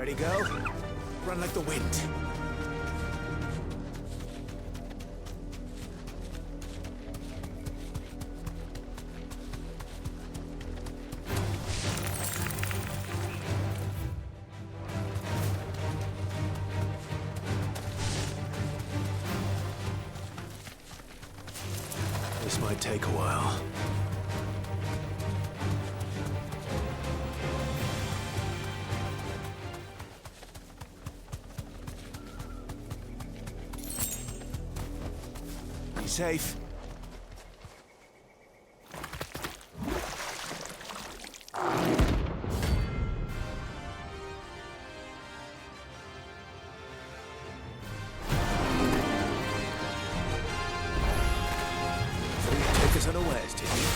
Ready, go? Run like the wind. This might take a while. Be safe. Take us unawares, did you?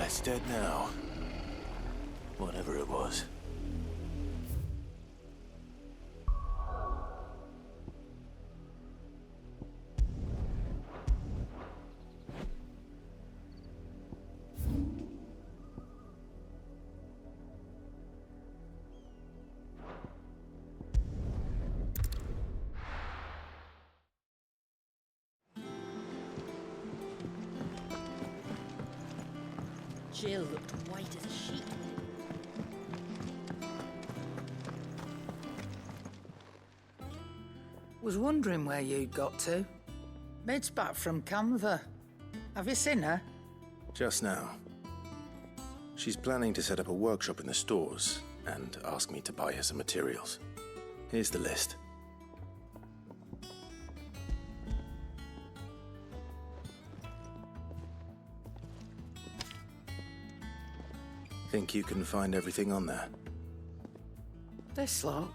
It's dead now. Whatever it was. Jill looked white as a sheet. Was wondering where you'd got to. Mid's back from Canva. Have you seen her? Just now. She's planning to set up a workshop in the stores and ask me to buy her some materials. Here's the list. Think you can find everything on there? This lot.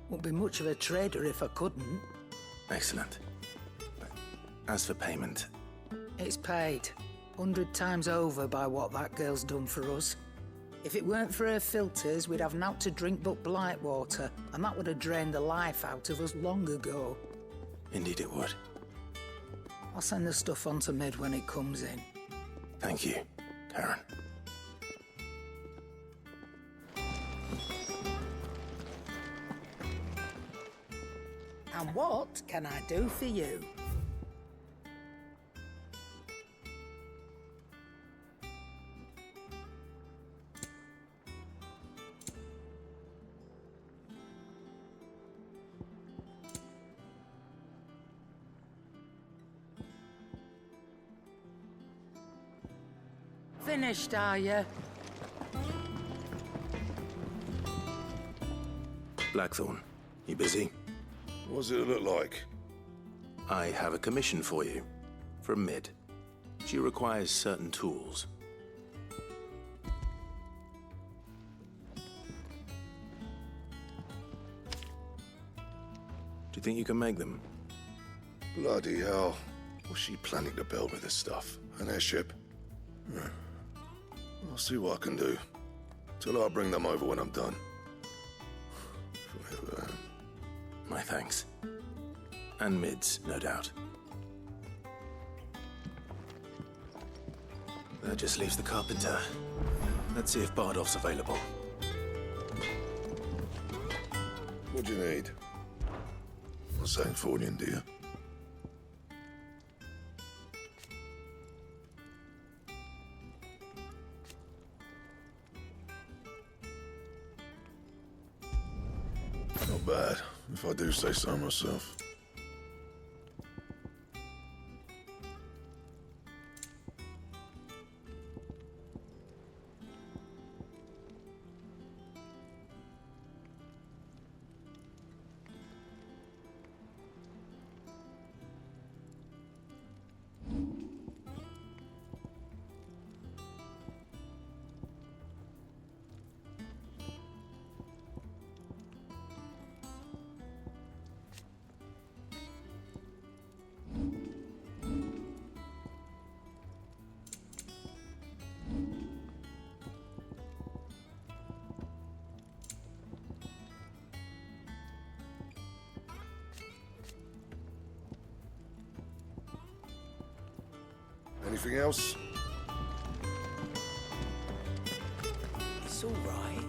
Wouldn't be much of a trader if I couldn't. Excellent. As for payment, It's paid 100 times over by what that girl's done for us. If it weren't for her filters, we'd have naught to drink but blight water, and that would have drained the life out of us long ago. indeed it would. I'll send the stuff on to Mid when it comes in. Thank you, Karen. And what can I do for you? Finished, are you? Blackthorn, you busy? What's it look like? I have a commission for you. From Mid. She requires certain tools. Do you think you can make them? Bloody hell. What's she planning to build with this stuff? An airship? I'll see what I can do. Till I'll bring them over when I'm done. Forever. My thanks. And Mid's, no doubt. That just leaves the carpenter. Let's see if Bardolph's available. What do you need? Not saying fortune, do you? Not bad, if I do say so myself. Anything else? It's all right.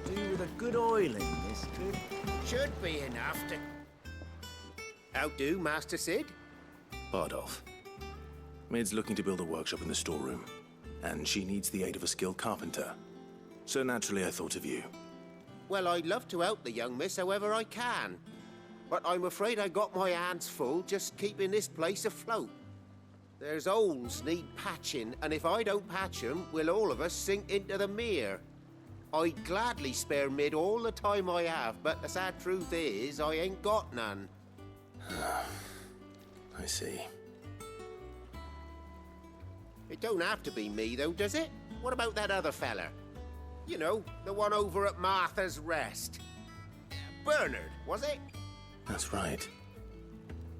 Do with a good oiling, this could. Should be enough to... How do, Master Sid? Bardolph. Mid's looking to build a workshop in the storeroom, and she needs the aid of a skilled carpenter. So naturally I thought of you. Well, I'd love to help the young miss however I can. But I'm afraid I got my hands full just keeping this place afloat. There's holes need patching, and if I don't patch 'em, we'll all of us sink into the mere. I'd gladly spare Mid all the time I have, but the sad truth is, I ain't got none. I see. It don't have to be me, though, does it? What about that other fella? You know, the one over at Martha's Rest. Bernard, was it? That's right.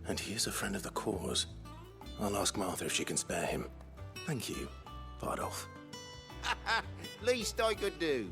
And he is a friend of the cause. I'll ask Martha if she can spare him. Thank you, Bardolph. Least I could do.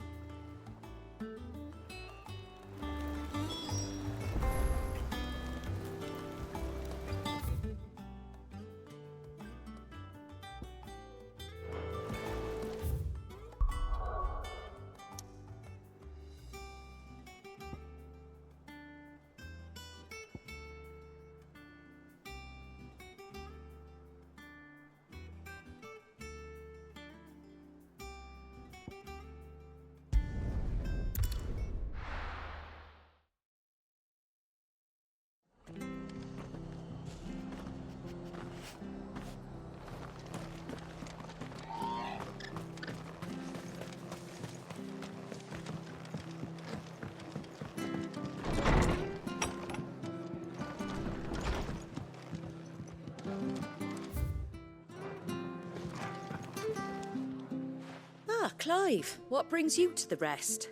Ah, Clive, what brings you to the rest?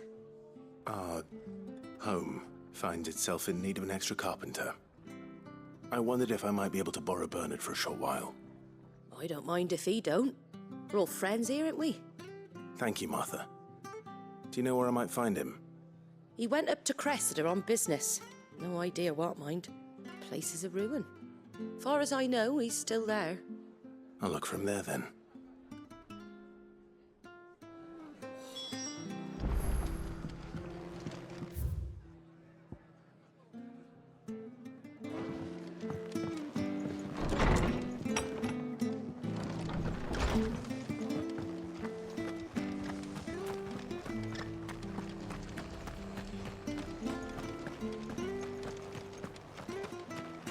Our home finds itself in need of an extra carpenter. I wondered if I might be able to borrow Bernard for a short while. I don't mind if he don't. We're all friends here, aren't we? Thank you, Martha. Do you know where I might find him? He went up to Cressida on business. No idea what, mind. Place is a ruin. Far as I know, he's still there. I'll look from there then.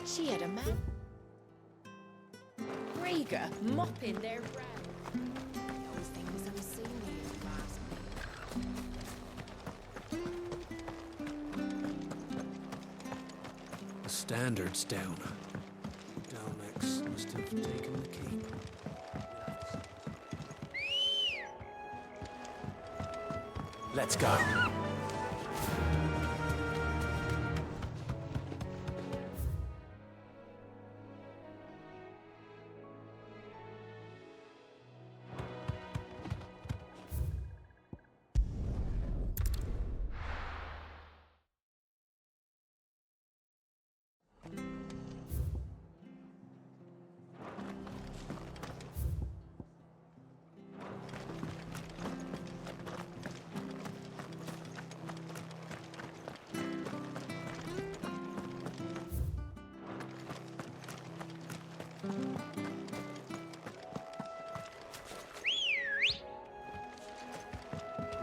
She had a man. Rhaegar mopping their ground. Those things I've seen years past. The standard's down. Dalmex must have taken the keep. Let's go.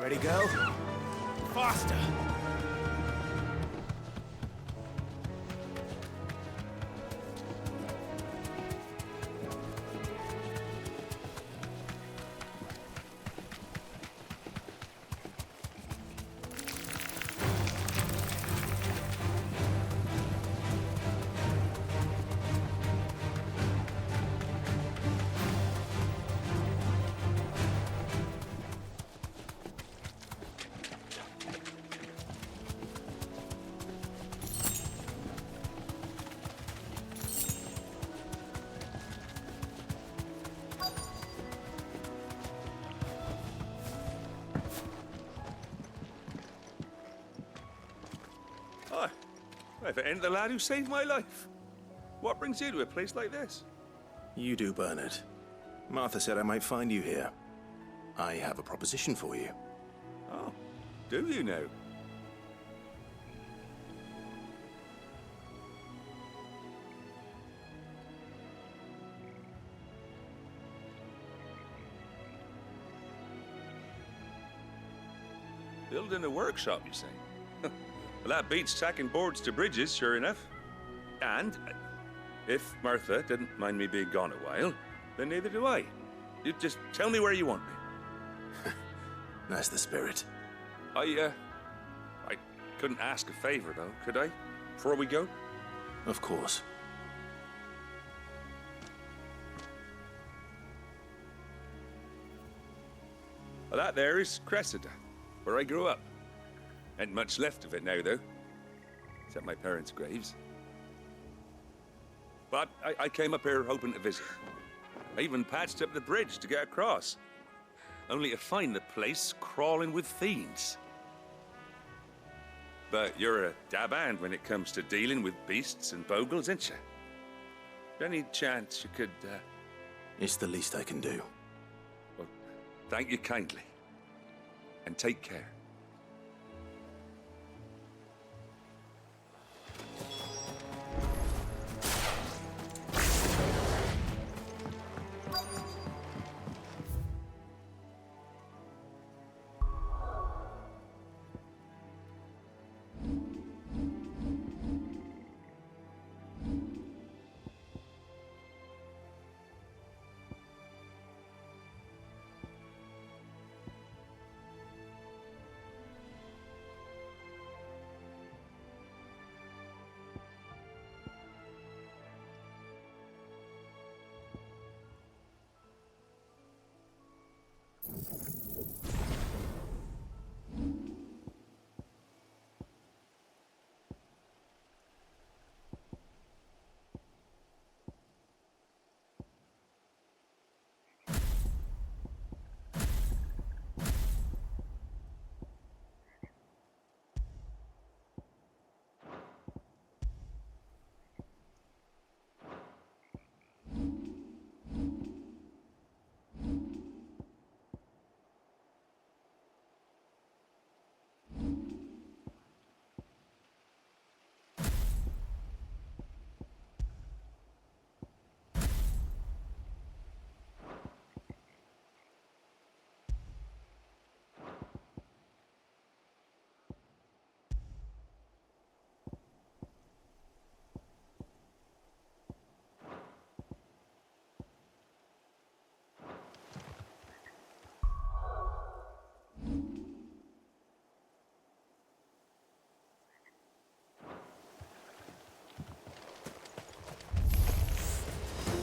Ready, go? Faster! Hi. If it ain't the lad who saved my life. What brings you to a place like this? You do, Bernard. Martha said I might find you here. I have a proposition for you. Oh, do you now? Building a workshop, you say? Well, that beats tacking boards to bridges, sure enough. And if Martha didn't mind me being gone a while, then neither do I. You just tell me where you want me. That's the spirit. I couldn't ask a favor, though, could I? Before we go? Of course. Well, that there is Cressida, where I grew up. Ain't much left of it now, though. Except my parents' graves. But I came up here hoping to visit. I even patched up the bridge to get across. Only to find the place crawling with fiends. But you're a dab hand when it comes to dealing with beasts and bogles, ain't you? Any chance you could, It's the least I can do. Well, thank you kindly. And take care.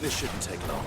This shouldn't take long.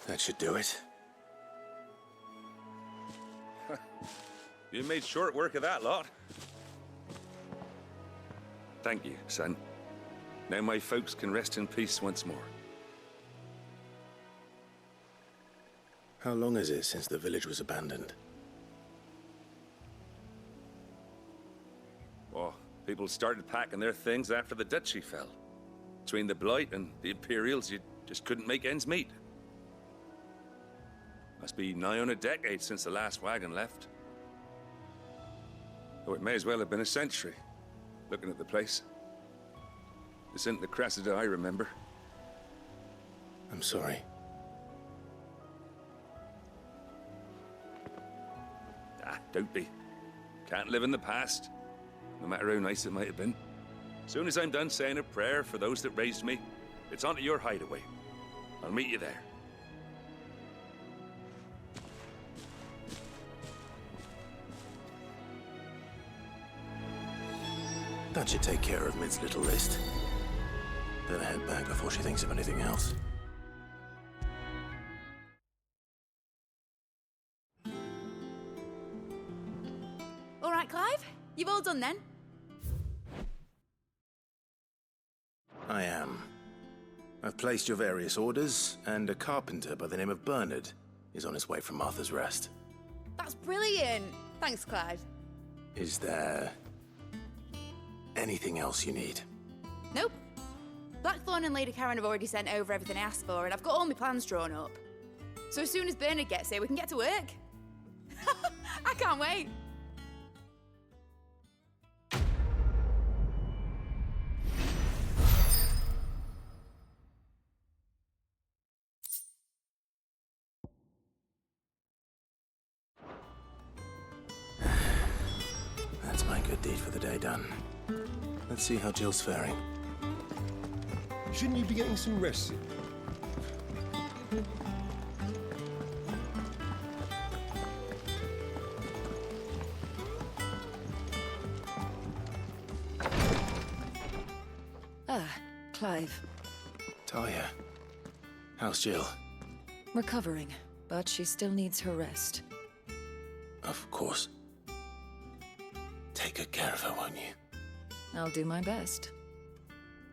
That should do it. You made short work of that lot. Thank you, son. Now my folks can rest in peace once more. How long is it since the village was abandoned? Oh, people started packing their things after the duchy fell. Between the Blight and the Imperials, you just couldn't make ends meet. Must be nigh on a decade since the last wagon left. Though it may as well have been a century, looking at the place. This isn't the Cressida I remember. I'm sorry. Ah, don't be. Can't live in the past, no matter how nice it might have been. Soon as I'm done saying a prayer for those that raised me, it's on to your hideaway. I'll meet you there. That should take care of Mid's little list. Better head back before she thinks of anything else. All right, Clive. You've all done then? I am. I've placed your various orders, and a carpenter by the name of Bernard is on his way from Arthur's Rest. That's brilliant. Thanks, Clive. Is there anything else you need? Nope. Blackthorn and Lady Karen have already sent over everything I asked for, and I've got all my plans drawn up. So as soon as Bernard gets here, we can get to work. I can't wait. That's my good deed for the day done. Let's see how Jill's faring. Shouldn't you be getting some rest, Sid? Clive. Talia. How's Jill? Recovering, but she still needs her rest. Of course. Take good care of her, won't you? I'll do my best.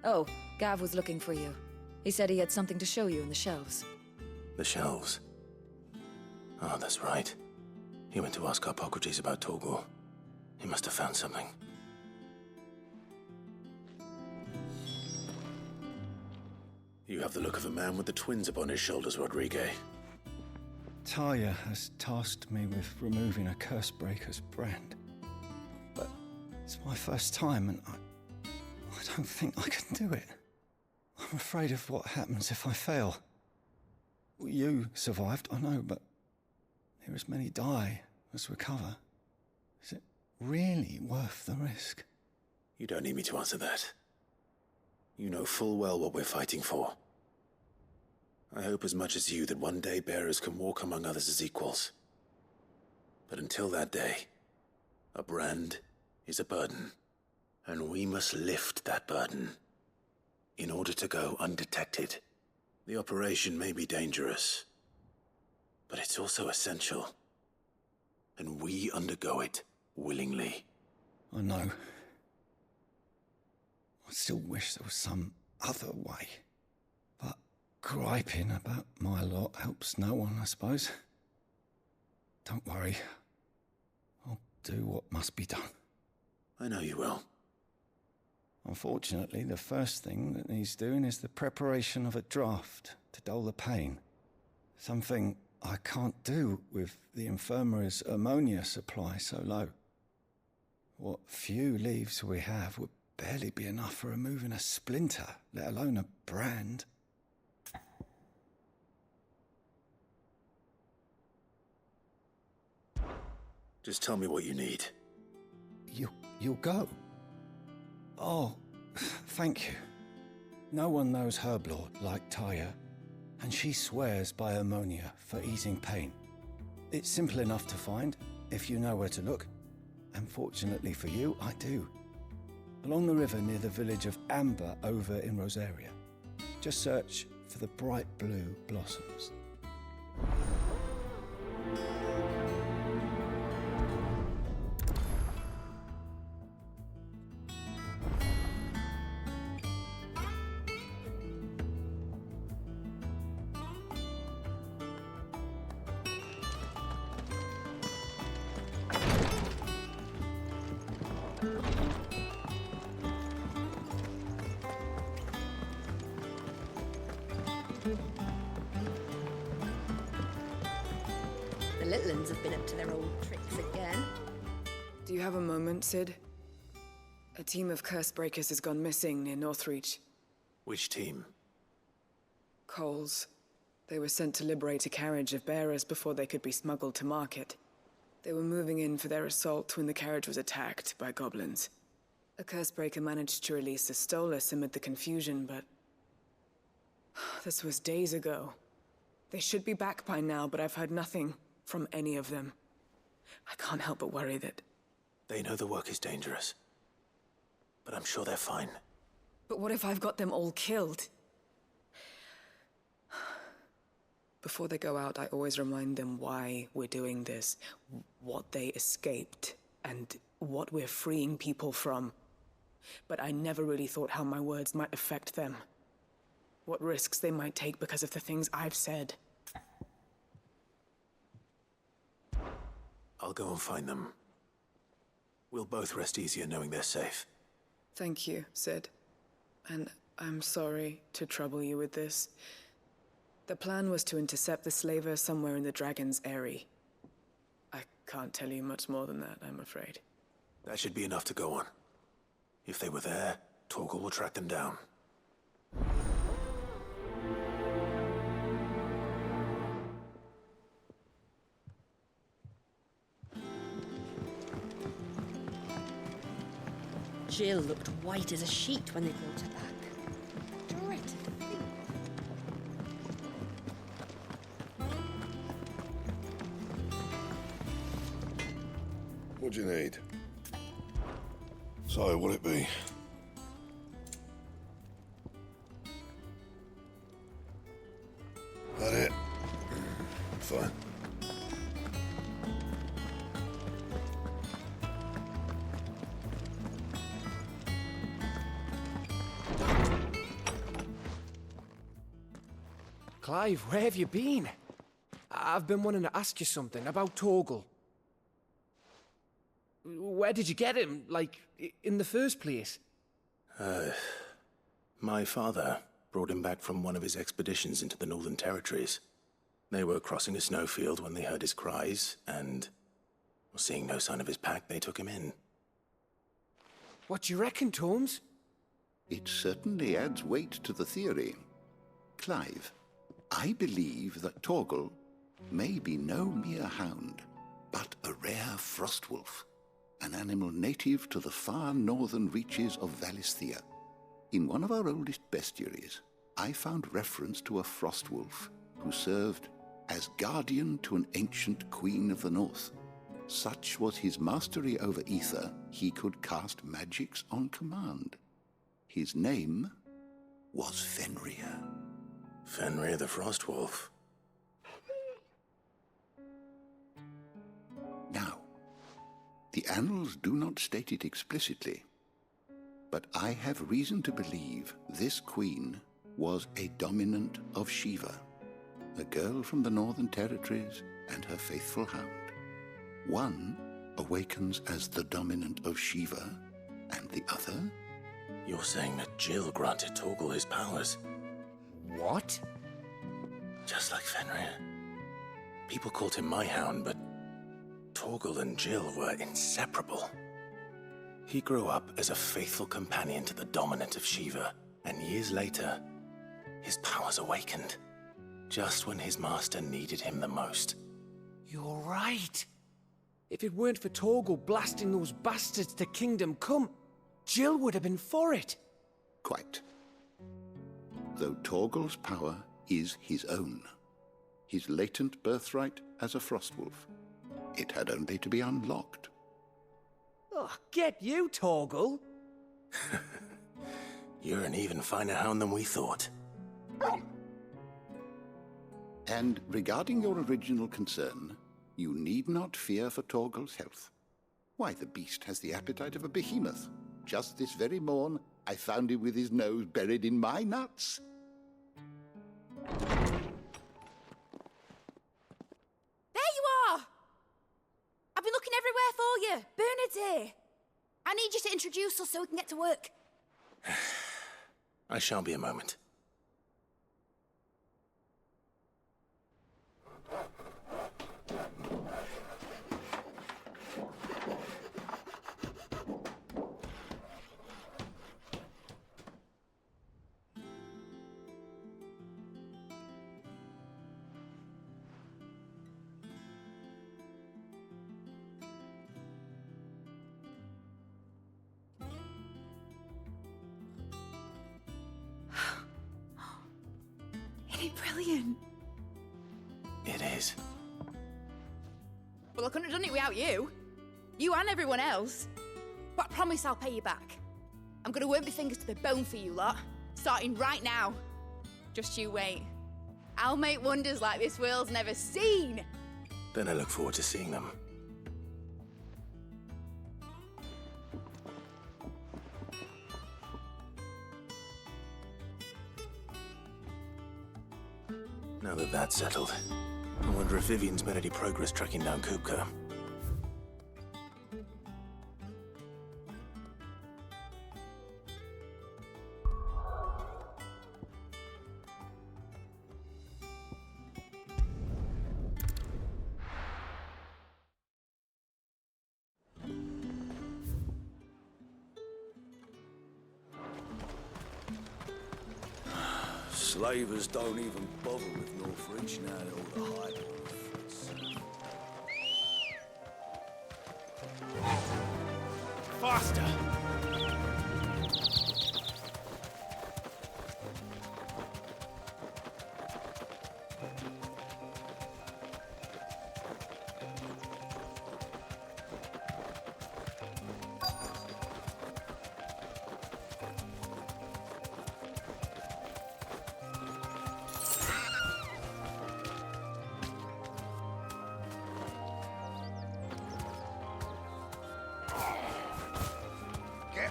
Oh, Gav was looking for you. He said he had something to show you in the shelves. The shelves. Oh, that's right. He went to ask Harpocrates about Torgor. He must have found something. You have the look of a man with the twins upon his shoulders, Rodrigue. Talia has tasked me with removing a Cursebreaker's brand. But it's my first time, and I don't think I can do it. I'm afraid of what happens if I fail. You survived, I know, but there as many die as recover. Is it really worth the risk? You don't need me to answer that. You know full well what we're fighting for. I hope as much as you that one day bearers can walk among others as equals. But until that day, a brand is a burden, and we must lift that burden in order to go undetected. The operation may be dangerous, but it's also essential, and we undergo it willingly. I know. I still wish there was some other way. But griping about my lot helps no one, I suppose. Don't worry. I'll do what must be done. I know you will. Unfortunately, the first thing that needs doing is the preparation of a draft to dull the pain. Something I can't do with the infirmary's ammonia supply so low. What few leaves we have would barely be enough for removing a splinter, let alone a brand. Just tell me what you need. You'll go? Oh, thank you. No one knows Herblord like Talia, and she swears by ammonia for easing pain. It's simple enough to find, if you know where to look. And fortunately for you, I do. Along the river near the village of Amber over in Rosaria. Just search for the bright blue blossoms. The little uns have been up to their old tricks again. Do you have a moment, Sid? A team of Cursebreakers has gone missing near Northreach. Which team? Coles. They were sent to liberate a carriage of bearers before they could be smuggled to market. They were moving in for their assault when the carriage was attacked by goblins. A Cursebreaker managed to release a Stolas amid the confusion, but... this was days ago. They should be back by now, but I've heard nothing from any of them. I can't help but worry that... They know the work is dangerous. But I'm sure they're fine. But what if I've got them all killed? Before they go out, I always remind them why we're doing this, what they escaped, and what we're freeing people from. But I never really thought how my words might affect them. What risks they might take because of the things I've said. I'll go and find them. We'll both rest easier knowing they're safe. Thank you, Sid. And I'm sorry to trouble you with this. The plan was to intercept the slaver somewhere in the Dragon's Eyrie. I can't tell you much more than that, I'm afraid. That should be enough to go on. If they were there, Torgal will track them down. Jill looked white as a sheet when they brought her back. Dreadful. What do you need? So, what'll it be? That it? Fine. Clive, where have you been? I've been wanting to ask you something about Torgal. Where did you get him, like, in the first place? My father brought him back from one of his expeditions into the Northern Territories. They were crossing a snowfield when they heard his cries, and, seeing no sign of his pack, they took him in. What do you reckon, Tomes? It certainly adds weight to the theory. Clive, I believe that Torgal may be no mere hound, but a rare frostwolf, an animal native to the far northern reaches of Valisthea. In one of our oldest bestiaries, I found reference to a frostwolf who served as guardian to an ancient queen of the north. Such was his mastery over ether, he could cast magics on command. His name was Fenrir. Fenrir the Frostwolf. Now, the annals do not state it explicitly, but I have reason to believe this queen was a dominant of Shiva, a girl from the Northern Territories and her faithful hound. One awakens as the dominant of Shiva, and the other? You're saying that Jill granted Torgal his powers? What? Just like Fenrir. People called him my hound, but Torgal and Jill were inseparable. He grew up as a faithful companion to the dominant of Shiva, and years later, his powers awakened, just when his master needed him the most. You're right. If it weren't for Torgal blasting those bastards to Kingdom Come, Jill would have been for it. Quite. Though Torgal's power is his own, his latent birthright as a Frostwolf, it had only to be unlocked. Oh, get you, Torgal! You're an even finer hound than we thought. And regarding your original concern, you need not fear for Torgal's health. Why, the beast has the appetite of a behemoth. Just this very morn, I found him with his nose buried in my nuts. There you are! I've been looking everywhere for you. Bernard's here. I need you to introduce us so we can get to work. I shall be a moment. Isn't it brilliant? It is. Well, I couldn't have done it without you. You and everyone else. But I promise I'll pay you back. I'm gonna work my fingers to the bone for you lot, starting right now. Just you wait. I'll make wonders like this world's never seen. Then I look forward to seeing them. Now that that's settled, I wonder if Vivian's made any progress tracking down Kupka. Slavers don't even bother with Northridge now they're all the high Faster!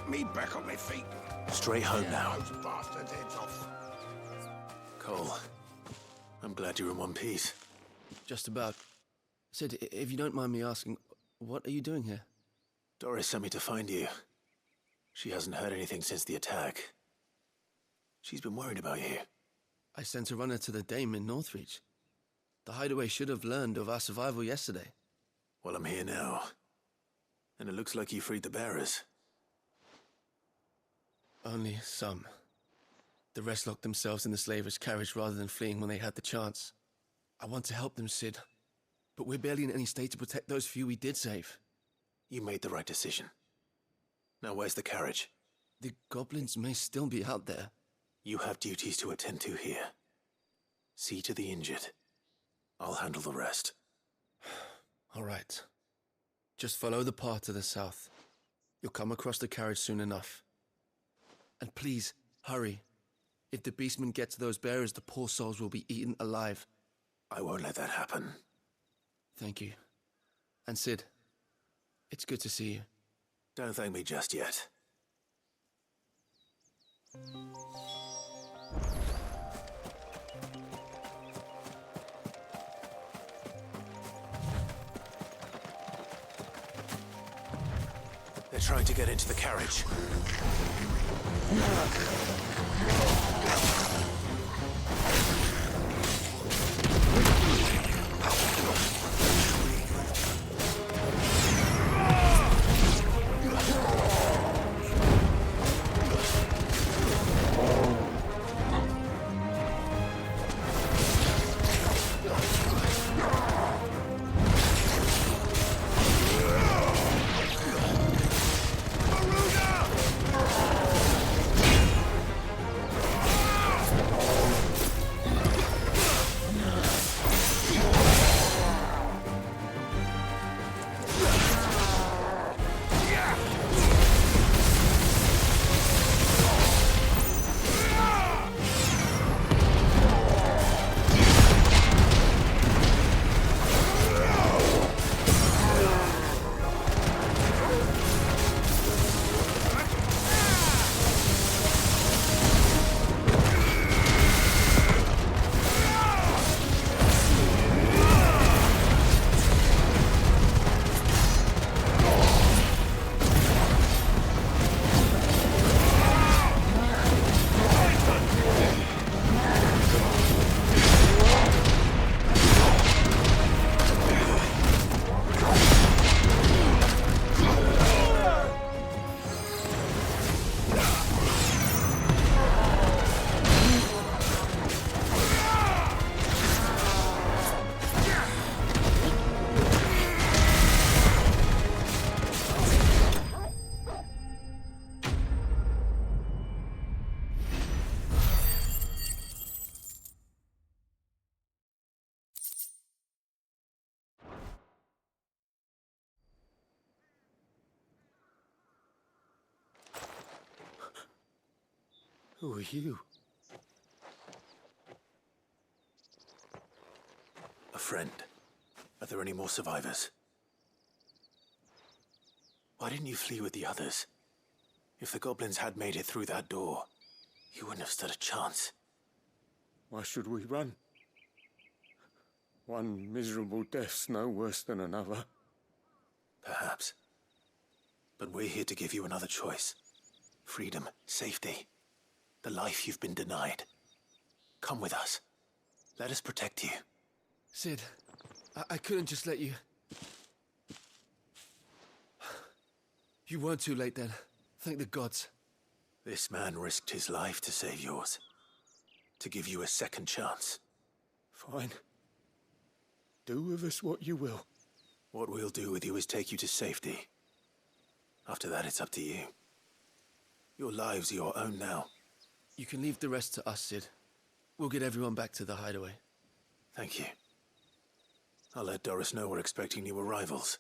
me back on my feet. Straight home now. Those bastards' heads off. Cole, I'm glad you're in one piece. Just about. Sid, if you don't mind me asking, what are you doing here? Doris sent me to find you. She hasn't heard anything since the attack. She's been worried about you. I sent a runner to the Dame in Northreach. The Hideaway should have learned of our survival yesterday. Well, I'm here now. And it looks like you freed the bearers. Only some. The rest locked themselves in the slavers' carriage rather than fleeing when they had the chance. I want to help them, Sid. But we're barely in any state to protect those few we did save. You made the right decision. Now where's the carriage? The goblins may still be out there. You have duties to attend to here. See to the injured. I'll handle the rest. All right. Just follow the path to the south. You'll come across the carriage soon enough. And please, hurry. If the beastmen get to those bearers, the poor souls will be eaten alive. I won't let that happen. Thank you. And Sid, it's good to see you. Don't thank me just yet. They're trying to get into the carriage. Who are you? A friend. Are there any more survivors? Why didn't you flee with the others? If the goblins had made it through that door, you wouldn't have stood a chance. Why should we run? One miserable death's no worse than another. Perhaps. But we're here to give you another choice. Freedom, safety. The life you've been denied. Come with us. Let us protect you. Sid, I couldn't just let you... You weren't too late then. Thank the gods. This man risked his life to save yours. To give you a second chance. Fine. Do with us what you will. What we'll do with you is take you to safety. After that, it's up to you. Your lives are your own now. You can leave the rest to us, Sid. We'll get everyone back to the hideaway. Thank you. I'll let Doris know we're expecting new arrivals.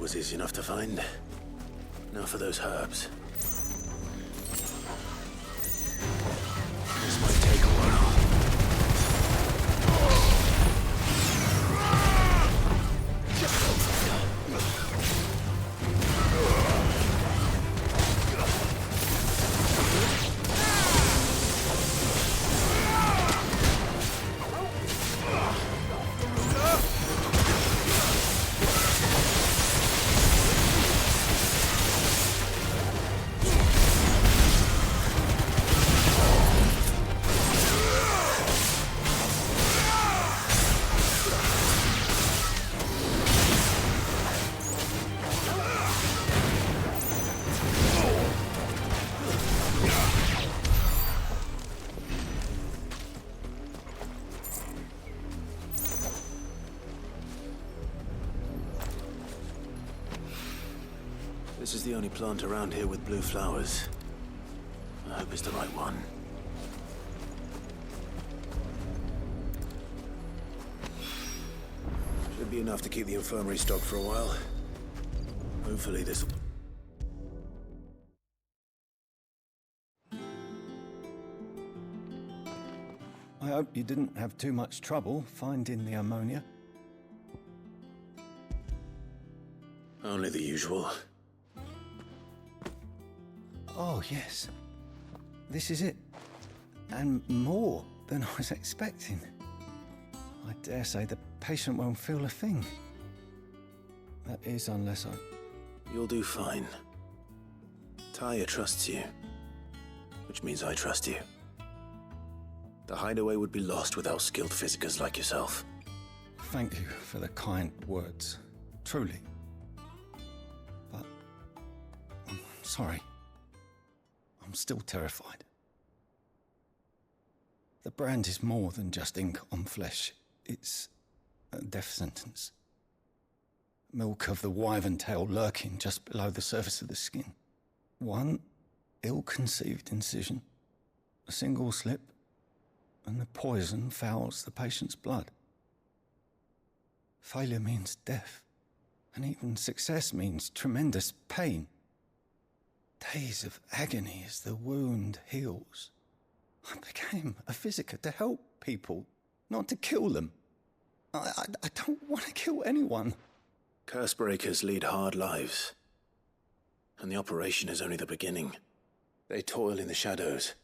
was easy enough to find. Now for those herbs. This might take a while. This is the only plant around here with blue flowers. I hope it's the right one. Should be enough to keep the infirmary stocked for a while. Hopefully this... I hope you didn't have too much trouble finding the ammonia. Only the usual. Oh, yes. This is it. And more than I was expecting. I dare say the patient won't feel a thing. That is, unless I... You'll do fine. Tyr trusts you. Which means I trust you. The hideaway would be lost without skilled physicers like yourself. Thank you for the kind words. Truly. But... I'm sorry. I'm still terrified. The brand is more than just ink on flesh. It's a death sentence. Milk of the wyvern tail lurking just below the surface of the skin. One ill-conceived incision, a single slip, and the poison fouls the patient's blood. Failure means death, and even success means tremendous pain. Days of agony as the wound heals. I became a physiker to help people, not to kill them. I don't want to kill anyone. Cursebreakers lead hard lives. And the operation is only the beginning. They toil in the shadows,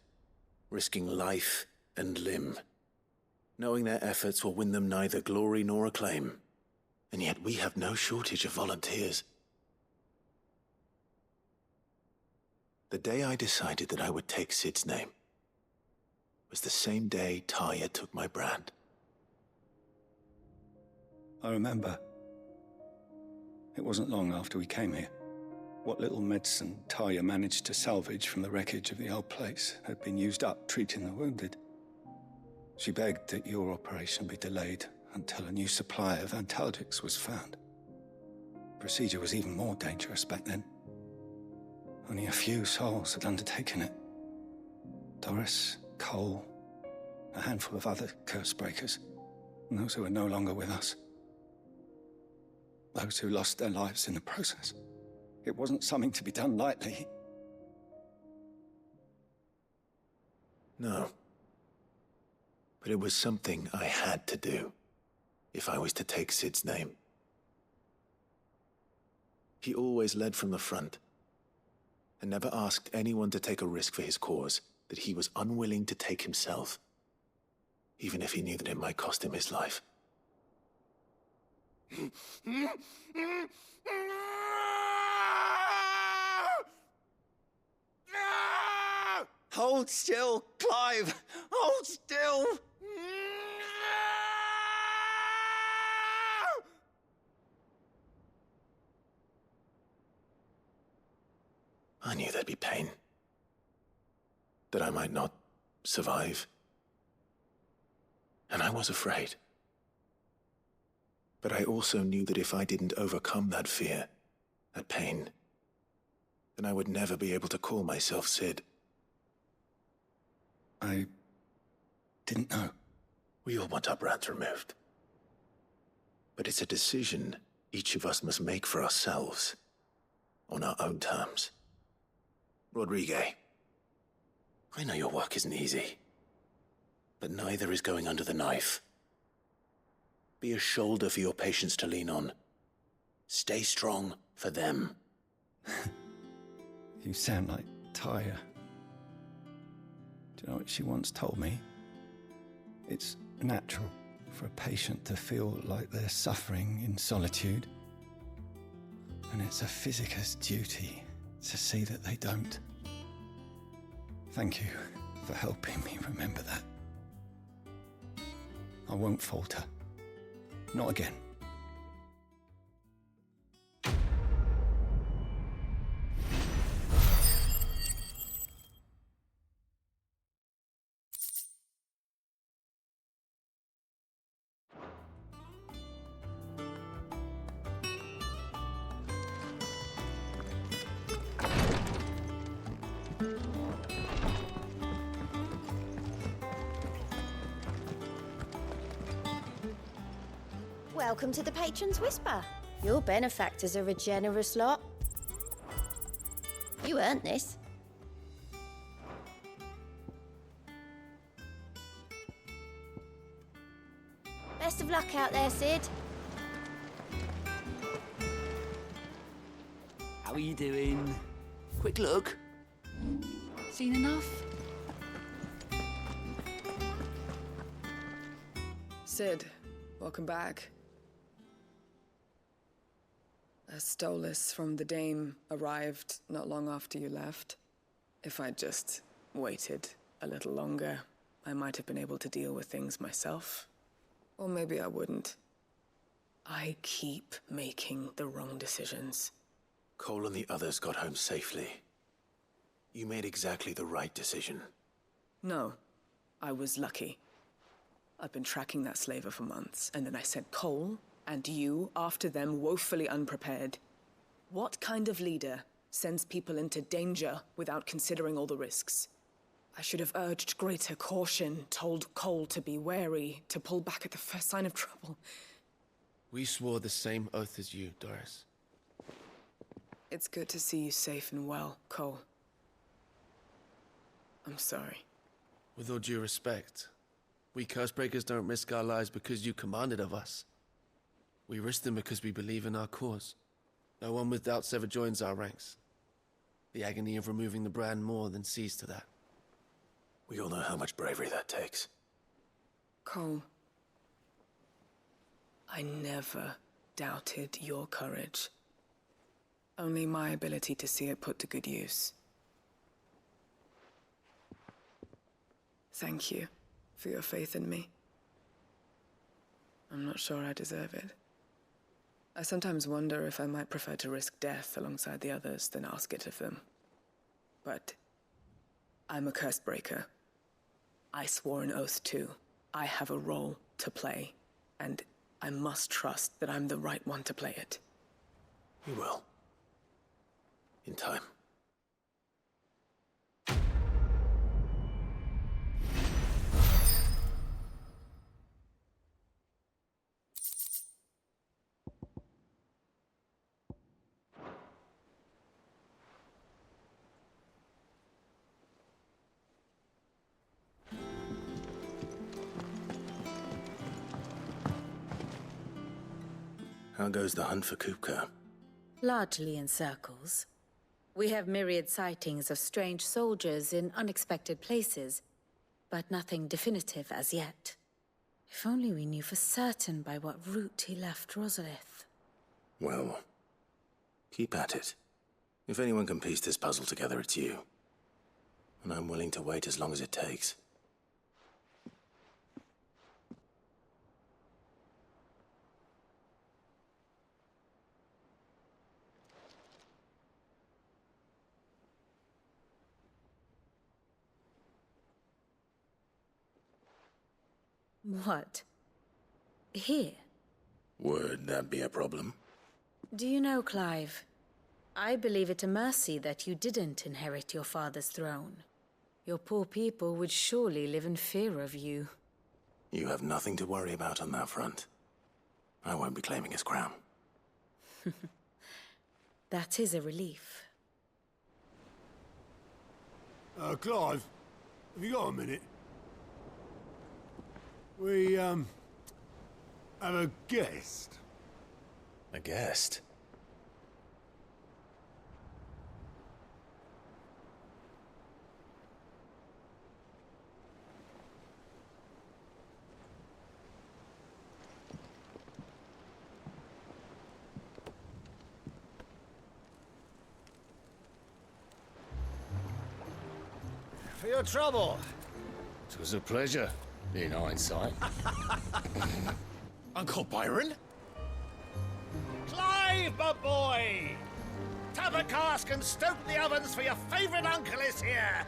risking life and limb, knowing their efforts will win them neither glory nor acclaim. And yet we have no shortage of volunteers. The day I decided that I would take Sid's name was the same day Tyr took my brand. I remember. It wasn't long after we came here. What little medicine Tyr managed to salvage from the wreckage of the old place had been used up treating the wounded. She begged that your operation be delayed until a new supply of antalgics was found. Procedure was even more dangerous back then. Only a few souls had undertaken it. Doris, Cole, a handful of other Cursebreakers, and those who are no longer with us. Those who lost their lives in the process. It wasn't something to be done lightly. No. But it was something I had to do, if I was to take Sid's name. He always led from the front, and never asked anyone to take a risk for his cause that he was unwilling to take himself, even if he knew that it might cost him his life. Hold still, Clive! Hold still! I knew there'd be pain. That I might not survive. And I was afraid. But I also knew that if I didn't overcome that fear, that pain, then I would never be able to call myself Sid. I didn't know. We all want our brands removed. But it's a decision each of us must make for ourselves, on our own terms. Rodrigue, I know your work isn't easy, but neither is going under the knife. Be a shoulder for your patients to lean on. Stay strong for them. You sound like Tyre. Do you know what she once told me? It's natural for a patient to feel like they're suffering in solitude. And it's a physicist's duty to see that they don't. Thank you for helping me remember that. I won't falter. Not again. Welcome to the Patron's Whisper. Your benefactors are a generous lot. You earned this. Best of luck out there, Sid. How are you doing? Quick look. Seen enough? Sid, welcome back. A Stolas from the Dame arrived not long after you left. If I'd just waited a little longer, I might have been able to deal with things myself. Or maybe I wouldn't. I keep making the wrong decisions. Cole and the others got home safely. You made exactly the right decision. No, I was lucky. I've been tracking that slaver for months, and then I sent Cole and you after them woefully unprepared. What kind of leader sends people into danger without considering all the risks? I should have urged greater caution, told Cole to be wary, to pull back at the first sign of trouble. We swore the same oath as you, Doris. It's good to see you safe and well, Cole. I'm sorry. With all due respect, we Cursebreakers don't risk our lives because you commanded of us. We risk them because we believe in our cause. No one with doubts ever joins our ranks. The agony of removing the brand more than sees to that. We all know how much bravery that takes. Cole, I never doubted your courage. Only my ability to see it put to good use. Thank you for your faith in me. I'm not sure I deserve it. I sometimes wonder if I might prefer to risk death alongside the others than ask it of them. But I'm a Cursebreaker. I swore an oath too. I have a role to play, and I must trust that I'm the right one to play it. You will. In time. How goes the hunt for Kupka? Largely in circles. We have myriad sightings of strange soldiers in unexpected places, but nothing definitive as yet. If only we knew for certain by what route he left Rosalith. Well, keep at it. If anyone can piece this puzzle together, it's you. And I'm willing to wait as long as it takes. What? Here? Would that be a problem? Do you know, Clive? I believe it a mercy that you didn't inherit your father's throne. Your poor people would surely live in fear of you. You have nothing to worry about on that front. I won't be claiming his crown. That is a relief. Clive, have you got a minute? We, have a guest. A guest? For your trouble. It was a pleasure, in hindsight. Uncle Byron? Clive, my boy! Tap a cask and stoke the ovens for your favourite uncle is here!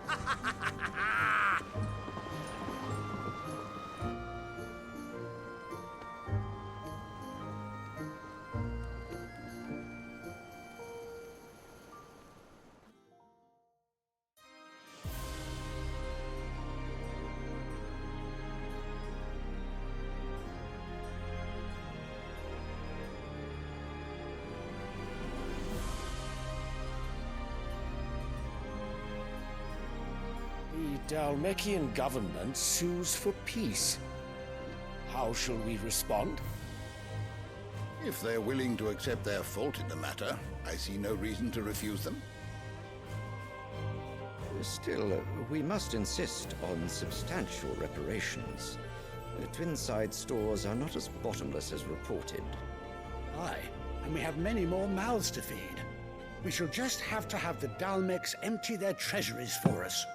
The Dhalmekian government sues for peace. How shall we respond? If they're willing to accept their fault in the matter, I see no reason to refuse them. Still, we must insist on substantial reparations. Twinside stores are not as bottomless as reported. Aye, and we have many more mouths to feed. We shall just have to have the Dhalmeks empty their treasuries for us.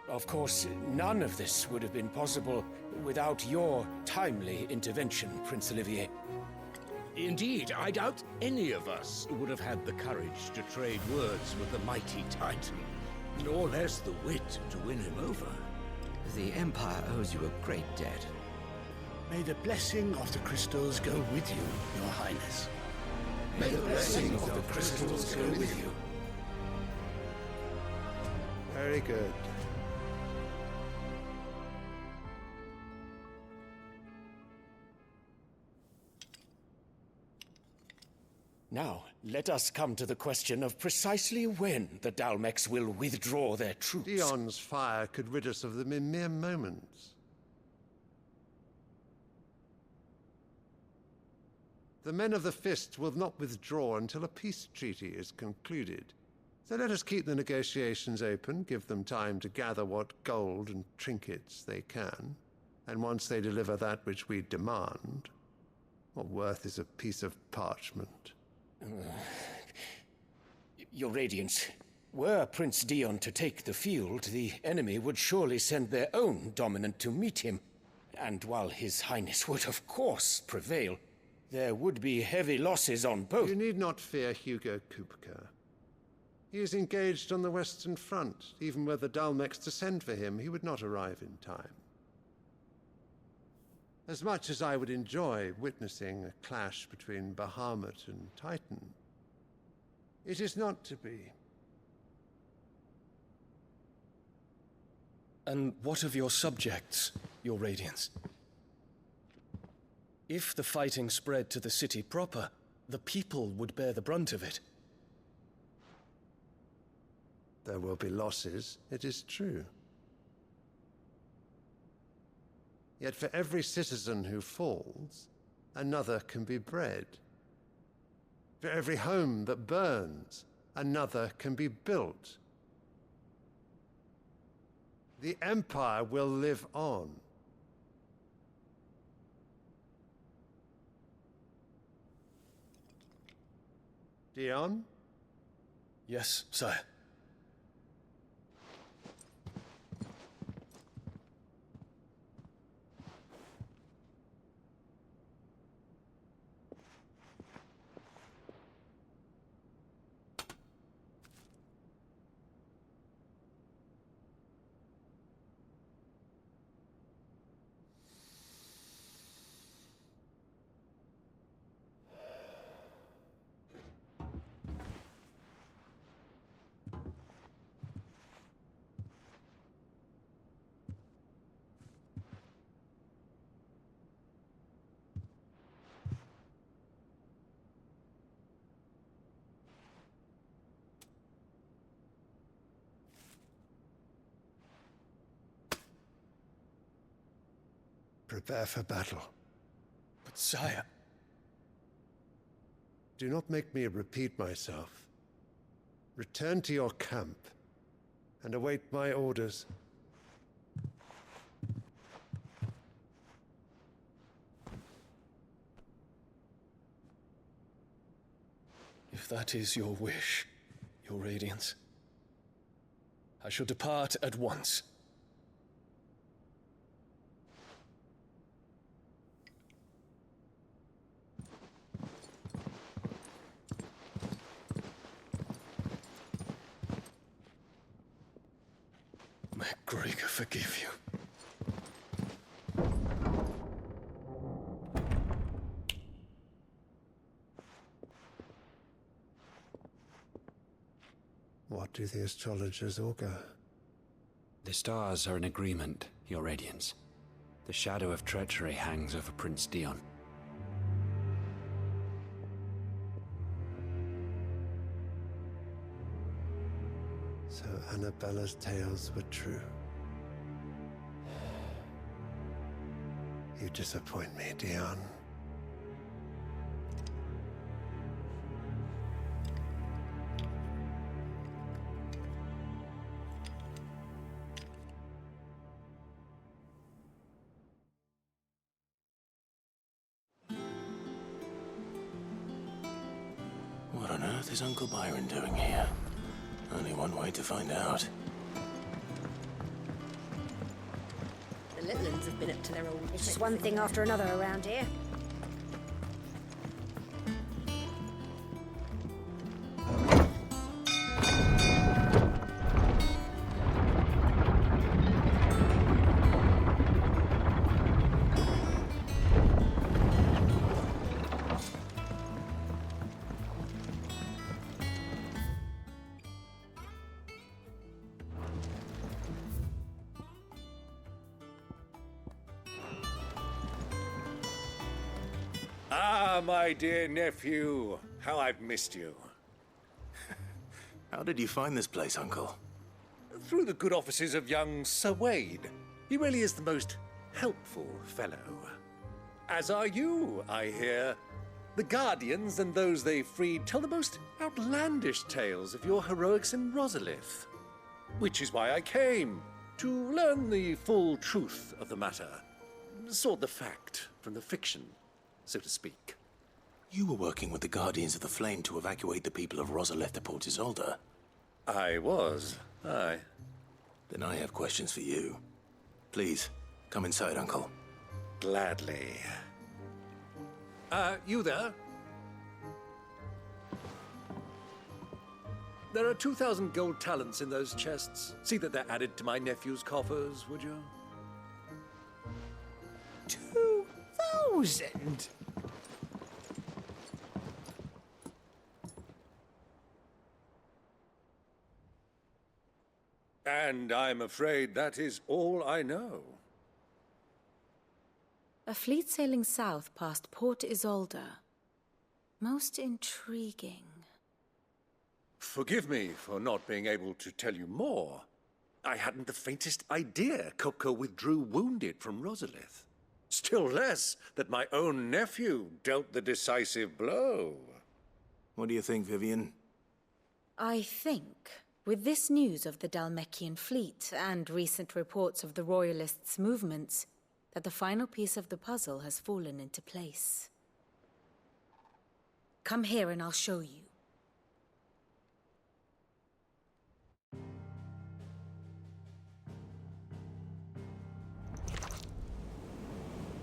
Of course, none of this would have been possible without your timely intervention, Prince Olivier. Indeed, I doubt any of us would have had the courage to trade words with the mighty Titan, nor less the wit to win him over. The Empire owes you a great debt. May the blessing of the crystals go with you, Your Highness. May the blessing of the crystals go with you. Very good. Now, let us come to the question of precisely when the Dhalmeks will withdraw their troops. Dion's fire could rid us of them in mere moments. The men of the Fist will not withdraw until a peace treaty is concluded. So let us keep the negotiations open, give them time to gather what gold and trinkets they can, and once they deliver that which we demand, what worth is a piece of parchment? Your Radiance, were Prince Dion to take the field, the enemy would surely send their own dominant to meet him. And while His Highness would of course prevail, there would be heavy losses on both. You need not fear Hugo Kupka. He is engaged on the Western Front. Even were the Dhalmeks to send for him, he would not arrive in time. As much as I would enjoy witnessing a clash between Bahamut and Titan, it is not to be. And what of your subjects, Your Radiance? If the fighting spread to the city proper, the people would bear the brunt of it. There will be losses, it is true. Yet for every citizen who falls, another can be bred. For every home that burns, another can be built. The Empire will live on. Dion? Yes, sire. Prepare for battle. But sire... Do not make me repeat myself. Return to your camp and await my orders. If that is your wish, Your Radiance, I shall depart at once. May Gregor forgive you. What do the astrologers augur? The stars are in agreement, Your Radiance. The shadow of treachery hangs over Prince Dion. So Annabella's tales were true. You disappoint me, Dion. What on earth is Uncle Byron doing here? Only one way to find out. The little ones have been up to their old... It's just one thing after another around here. Ah, my dear nephew. How I've missed you. How did you find this place, Uncle? Through the good offices of young Sir Wade. He really is the most helpful fellow. As are you, I hear. The Guardians and those they freed tell the most outlandish tales of your heroics in Rosalith. Which is why I came, to learn the full truth of the matter. Sort the fact from the fiction, so to speak. You were working with the Guardians of the Flame to evacuate the people of Rosalith to Port Isolde. I was, aye. Then I have questions for you. Please, come inside, Uncle. Gladly. You there? There are 2,000 gold talents in those chests. See that they're added to my nephew's coffers, would you? 2,000? And I'm afraid that is all I know. A fleet sailing south past Port Isolde. Most intriguing. Forgive me for not being able to tell you more. I hadn't the faintest idea Kupka withdrew wounded from Rosalith. Still less that my own nephew dealt the decisive blow. What do you think, Vivian? I think, with this news of the Dhalmekian fleet and recent reports of the Royalists' movements, that the final piece of the puzzle has fallen into place. Come here and I'll show you.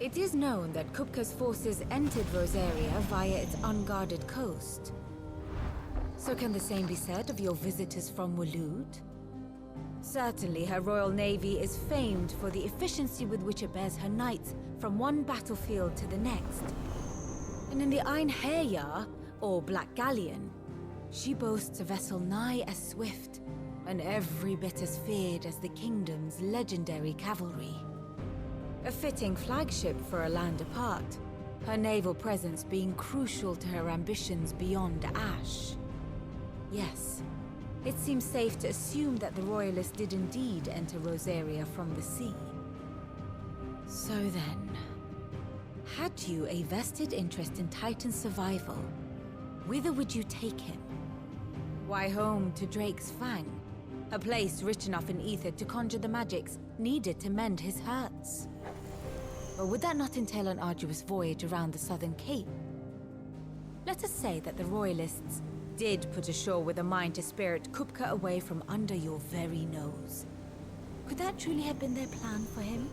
It is known that Kupka's forces entered Rosaria via its unguarded coast. So can the same be said of your visitors from Waloed? Certainly, her Royal Navy is famed for the efficiency with which it bears her knights from one battlefield to the next. And in the Einherjar, or Black Galleon, she boasts a vessel nigh as swift, and every bit as feared as the Kingdom's legendary cavalry. A fitting flagship for a land apart, her naval presence being crucial to her ambitions beyond Ash. Yes. It seems safe to assume that the Royalists did indeed enter Rosaria from the sea. So then, grant you a vested interest in Titan's survival, whither would you take him? Why, home to Drake's Fang, a place rich enough in ether to conjure the magics needed to mend his hurts. Or would that not entail an arduous voyage around the Southern Cape? Let us say that the Royalists did put ashore with a mind to spirit Kupka away from under your very nose. Could that truly have been their plan for him?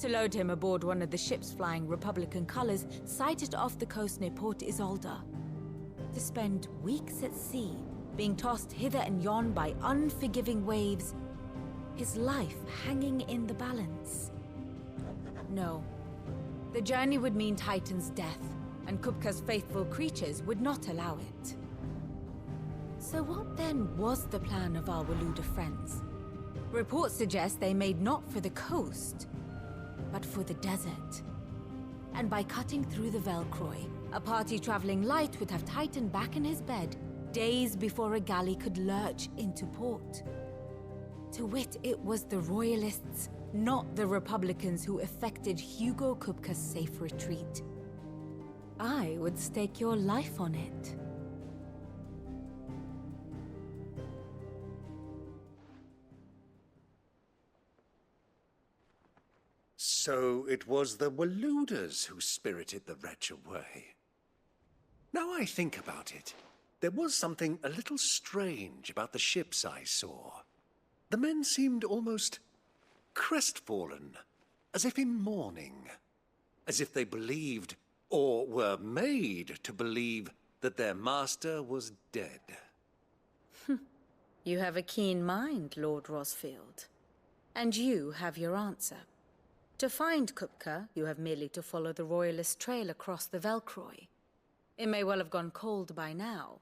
To load him aboard one of the ships flying Republican colors sighted off the coast near Port Isolde. To spend weeks at sea, being tossed hither and yon by unforgiving waves, his life hanging in the balance. No. The journey would mean Titan's death, and Kupka's faithful creatures would not allow it. So what then was the plan of our Waluda friends? Reports suggest they made not for the coast, but for the desert. And by cutting through the Velcroy, a party traveling light would have Titan back in his bed days before a galley could lurch into port. To wit, it was the Royalists, not the Republicans, who effected Hugo Kupka's safe retreat. I would stake your life on it. So it was the Waludas who spirited the wretch away. Now I think about it, there was something a little strange about the ships I saw. The men seemed almost crestfallen, as if in mourning, as if they believed, or were made to believe, that their master was dead. You have a keen mind, Lord Rosfield. And you have your answer. To find Kupka, you have merely to follow the Royalist trail across the Velcroy. It may well have gone cold by now,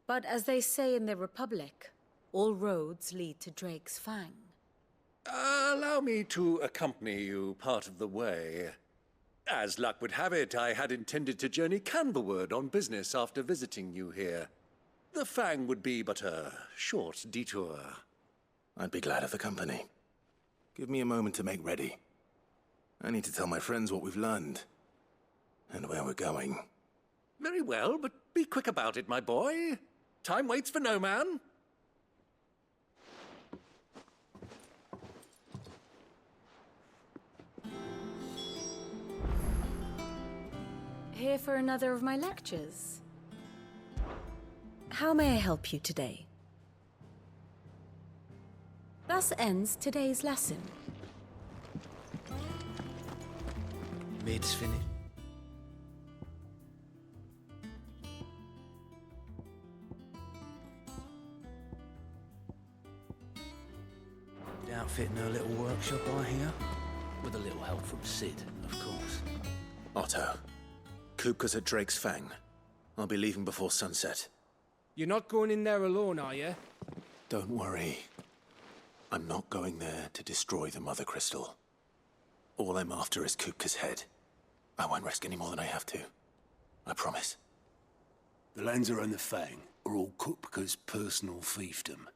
but as they say in the Republic, all roads lead to Drake's Fang. Allow me to accompany you part of the way. As luck would have it, I had intended to journey Canberward on business after visiting you here. The Fang would be but a short detour. I'd be glad of the company. Give me a moment to make ready. I need to tell my friends what we've learned, and where we're going. Very well, but be quick about it, my boy. Time waits for no man. Here for another of my lectures. How may I help you today? Thus ends today's lesson. Mid's finished. Outfitting her little workshop, I hear. With a little help from Sid, of course. Otto, Kupka's at Drake's Fang. I'll be leaving before sunset. You're not going in there alone, are you? Don't worry. I'm not going there to destroy the Mother Crystal. All I'm after is Kupka's head. I won't risk any more than I have to. I promise. The Lancer and the Fang are all Kupka's personal fiefdom.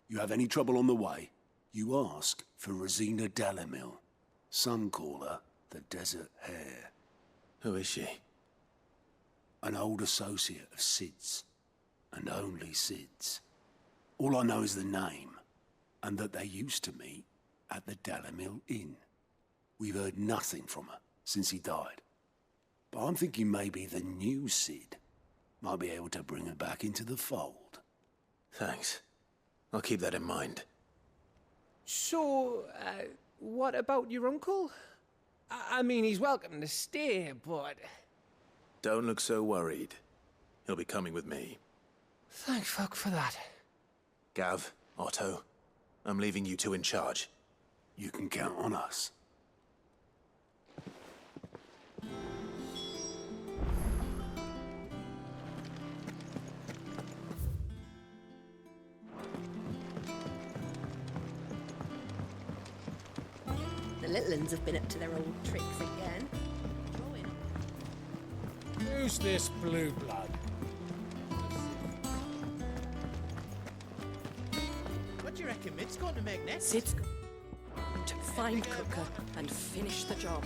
You have any trouble on the way, you ask for Rosina Dalimil. Some call her the Desert Hare. Who is she? An old associate of Sid's, and only Sid's. All I know is the name, and that they used to meet at the Dalimil Inn. We've heard nothing from her since he died. But I'm thinking maybe the new Sid might be able to bring her back into the fold. Thanks. I'll keep that in mind. So, what about your uncle? I mean, he's welcome to stay, but... Don't look so worried. He'll be coming with me. Thank fuck for that. Gav, Otto, I'm leaving you two in charge. You can count on us. The little uns have been up to their old tricks again. Who's this blue blood? What do you reckon Mid's going to make next? Sid's going to find Kupka and finish the job.